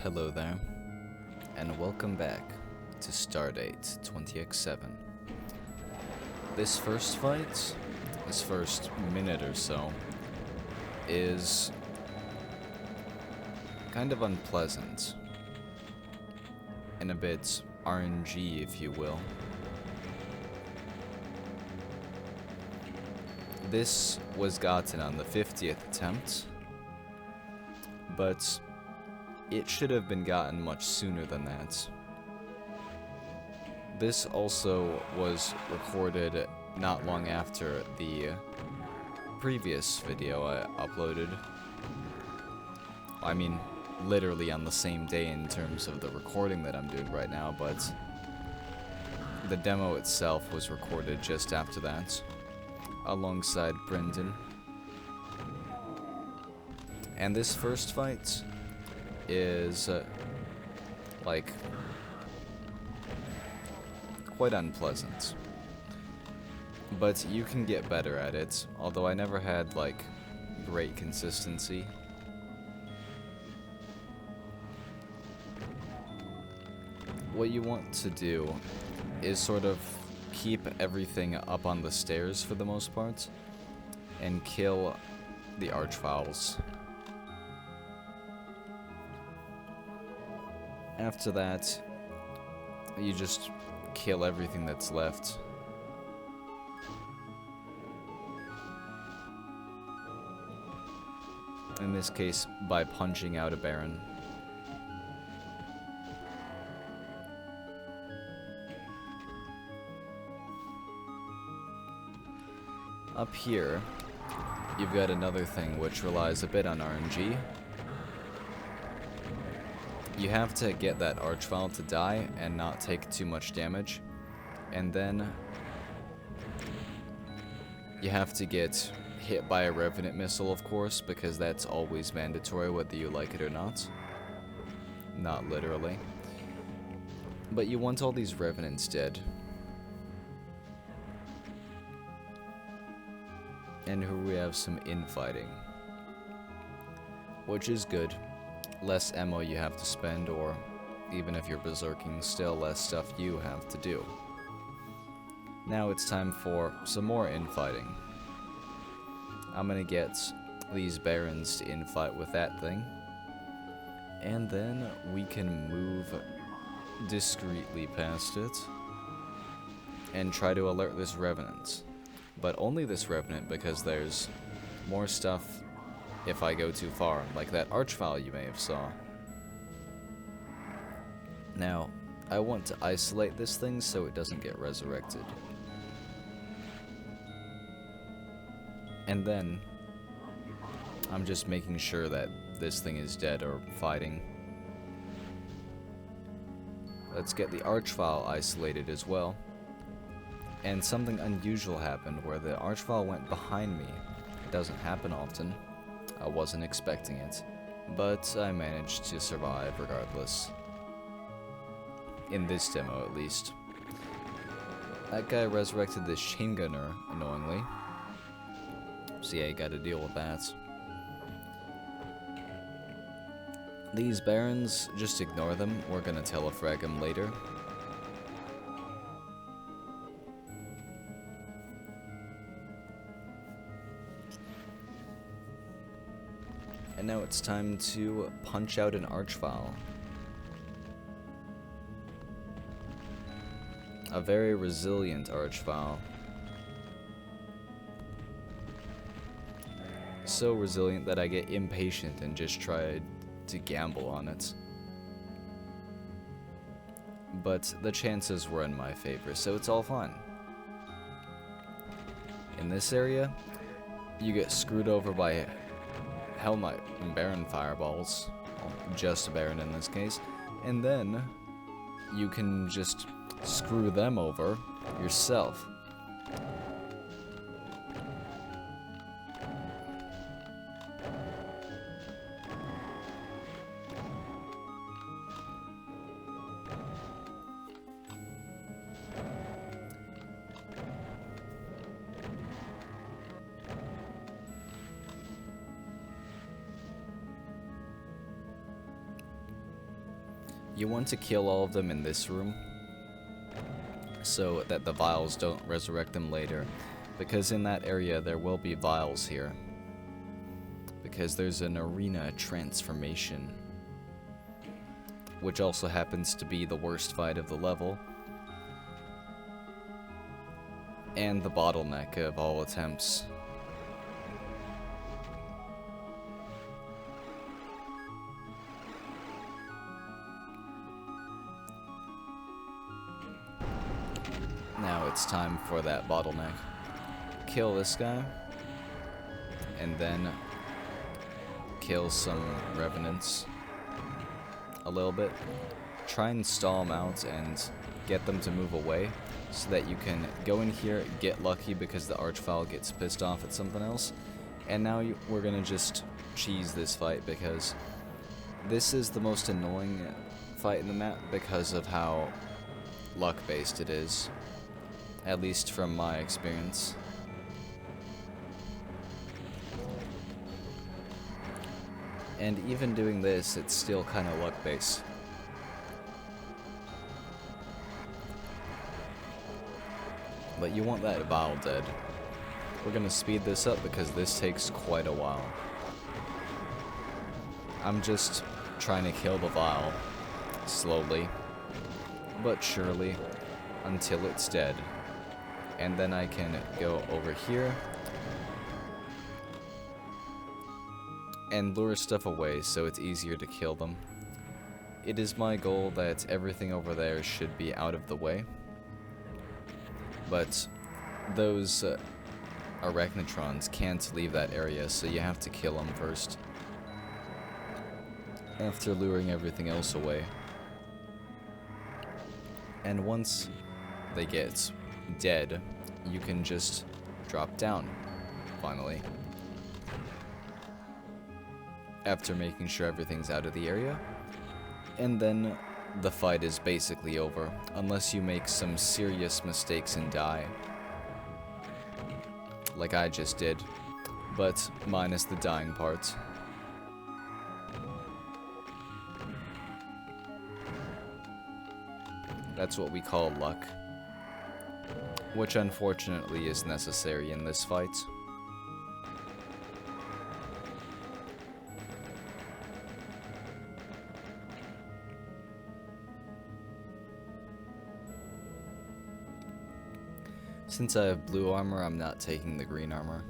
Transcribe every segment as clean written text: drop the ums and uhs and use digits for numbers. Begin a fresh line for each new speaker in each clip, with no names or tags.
Hello there, and welcome back to Stardate 20x7. This first fight, this first minute or so, is kind of unpleasant, and a bit RNG, if you will. This was gotten on the 50th attempt, but it should have been gotten much sooner than that. This also was recorded not long after the previous video I uploaded. I mean, literally on the same day in terms of the recording that I'm doing right now, but the demo itself was recorded just after that, alongside Brendan. And this first fight is, like, quite unpleasant. But you can get better at it, although I never had, like, great consistency. What you want to do is sort of keep everything up on the stairs for the most part, and kill the archviles. After that, you just kill everything that's left. In this case, by punching out a Baron. Up here, you've got another thing which relies a bit on RNG. You have to get that archvile to die and not take too much damage, and then you have to get hit by a Revenant missile, of course, because that's always mandatory whether you like it or not. Not literally. But you want all these Revenants dead. And here we have some infighting, which is good. Less ammo you have to spend, or even if you're berserking, still less stuff you have to do. Now it's time for some more infighting. I'm gonna get these Barons to infight with that thing, and then we can move discreetly past it and try to alert this Revenant. But only this Revenant, because there's more stuff if I go too far, like that archvile you may have saw. Now, I want to isolate this thing so it doesn't get resurrected. And then, I'm just making sure that this thing is dead or fighting. Let's get the archvile isolated as well. And something unusual happened where the archvile went behind me. It doesn't happen often. I wasn't expecting it, but I managed to survive regardless. In this demo, at least. That guy resurrected this chain gunner, annoyingly. So yeah, you gotta deal with that. These Barons, just ignore them. We're gonna telefrag them later. And now it's time to punch out an archvile. A very resilient archvile. So resilient that I get impatient and just try to gamble on it. But the chances were in my favor, so it's all fine. In this area, you get screwed over by Hell Knight and Baron fireballs, well, just a Baron in this case, and then you can just screw them over yourself. You want to kill all of them in this room so that the vials don't resurrect them later, because in that area there will be vials here, because there's an arena transformation, which also happens to be the worst fight of the level, and the bottleneck of all attempts. Now it's time for that bottleneck. Kill this guy, and then kill some revenants a little bit. Try and stall them out and get them to move away so that you can go in here, get lucky because the archvile gets pissed off at something else. And now we're gonna just cheese this fight, because this is the most annoying fight in the map because of how luck-based it is. At least from my experience. And even doing this, it's still kind of luck-based. But you want that vial dead. We're gonna speed this up because this takes quite a while. I'm just trying to kill the vial slowly, but surely, until it's dead. And then I can go over here and lure stuff away so it's easier to kill them. It is my goal that everything over there should be out of the way, but those arachnotrons can't leave that area, so you have to kill them first after luring everything else away. And once they get dead, you can just drop down, finally. After making sure everything's out of the area. And then the fight is basically over, unless you make some serious mistakes and die. Like I just did, but minus the dying part. That's what we call luck, which unfortunately is necessary in this fight. Since I have blue armor, I'm not taking the green armor.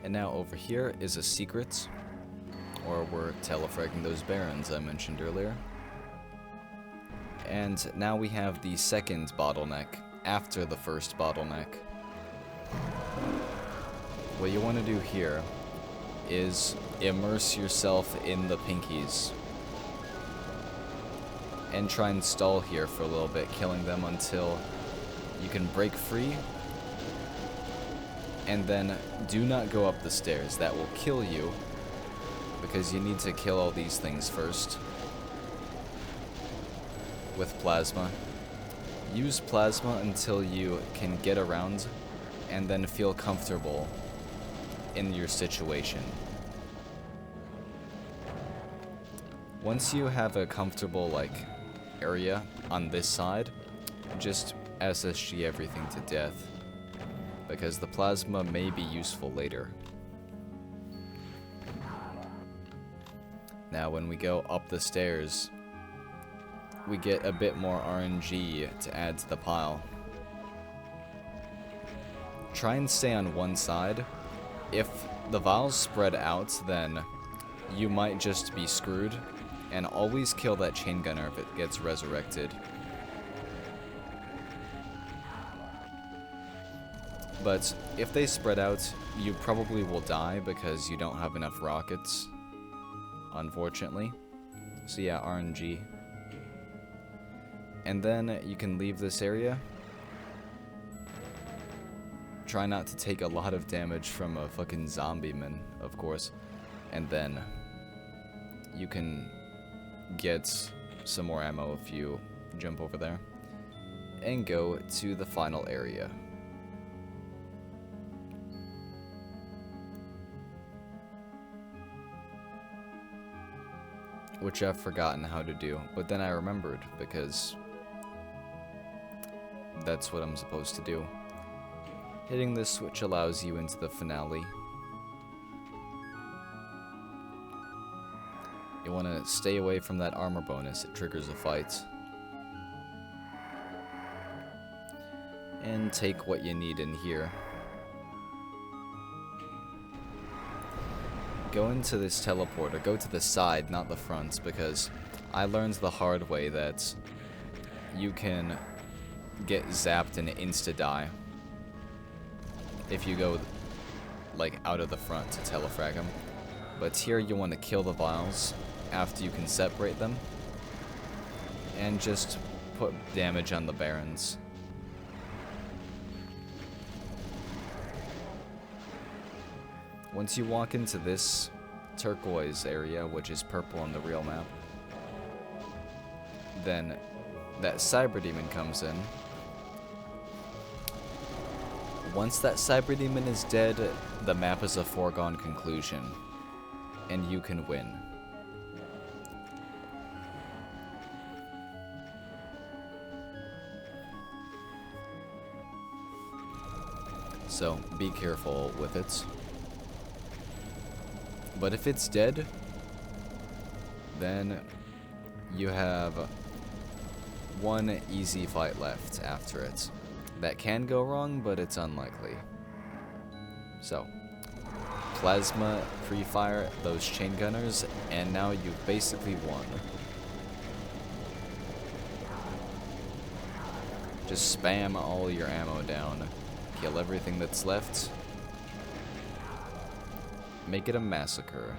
And now over here is a secret, or we're telefragging those barons I mentioned earlier. And now we have the second bottleneck after the first bottleneck. What you want to do here is immerse yourself in the pinkies and try and stall here for a little bit, killing them until you can break free. And then do not go up the stairs. That will kill you, because you need to kill all these things first with plasma. Use plasma until you can get around and then feel comfortable in your situation. Once you have a comfortable area on this side, just SSG everything to death, because the plasma may be useful later. Now when we go up the stairs, we get a bit more RNG to add to the pile. Try and stay on one side. If the vials spread out, then you might just be screwed, and always kill that chain gunner if it gets resurrected. But if they spread out, you probably will die because you don't have enough rockets, unfortunately. So yeah, RNG. And then you can leave this area. Try not to take a lot of damage from a fucking zombie man, of course. And then you can get some more ammo if you jump over there. And go to the final area. which I've forgotten how to do, but then I remembered because that's what I'm supposed to do. Hitting this switch allows you into the finale. You want to stay away from that armor bonus, it triggers a fight. And take what you need in here. Go into this teleporter, go to the side, not the front, because I learned the hard way that you can get zapped and insta-die if you go, like, out of the front to telefrag them. But here you want to kill the vials after you can separate them, and just put damage on the barons. Once you walk into this turquoise area, which is purple on the real map, then that cyber demon comes in. Once that cyber demon is dead, the map is a foregone conclusion, and you can win. So, be careful with it. But if it's dead, then you have one easy fight left after it. That can go wrong, but it's unlikely. So, plasma, pre-fire, those chain gunners, and now you've basically won. Just spam all your ammo down, kill everything that's left. Make it a massacre.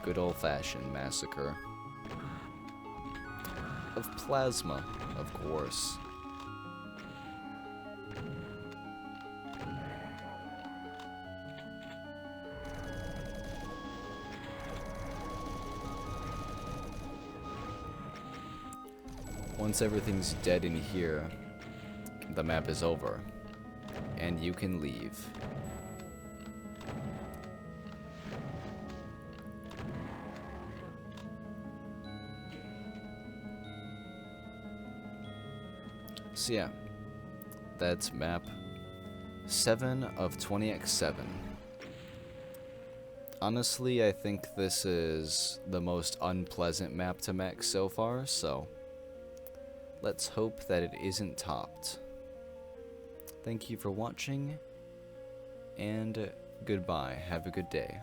Good old-fashioned massacre. Of plasma, of course. Once everything's dead in here, the map is over, and you can leave. So yeah, that's map 7 of 20x7. Honestly, I think this is the most unpleasant map to mech so far, so let's hope that it isn't topped. Thank you for watching, and goodbye. Have a good day.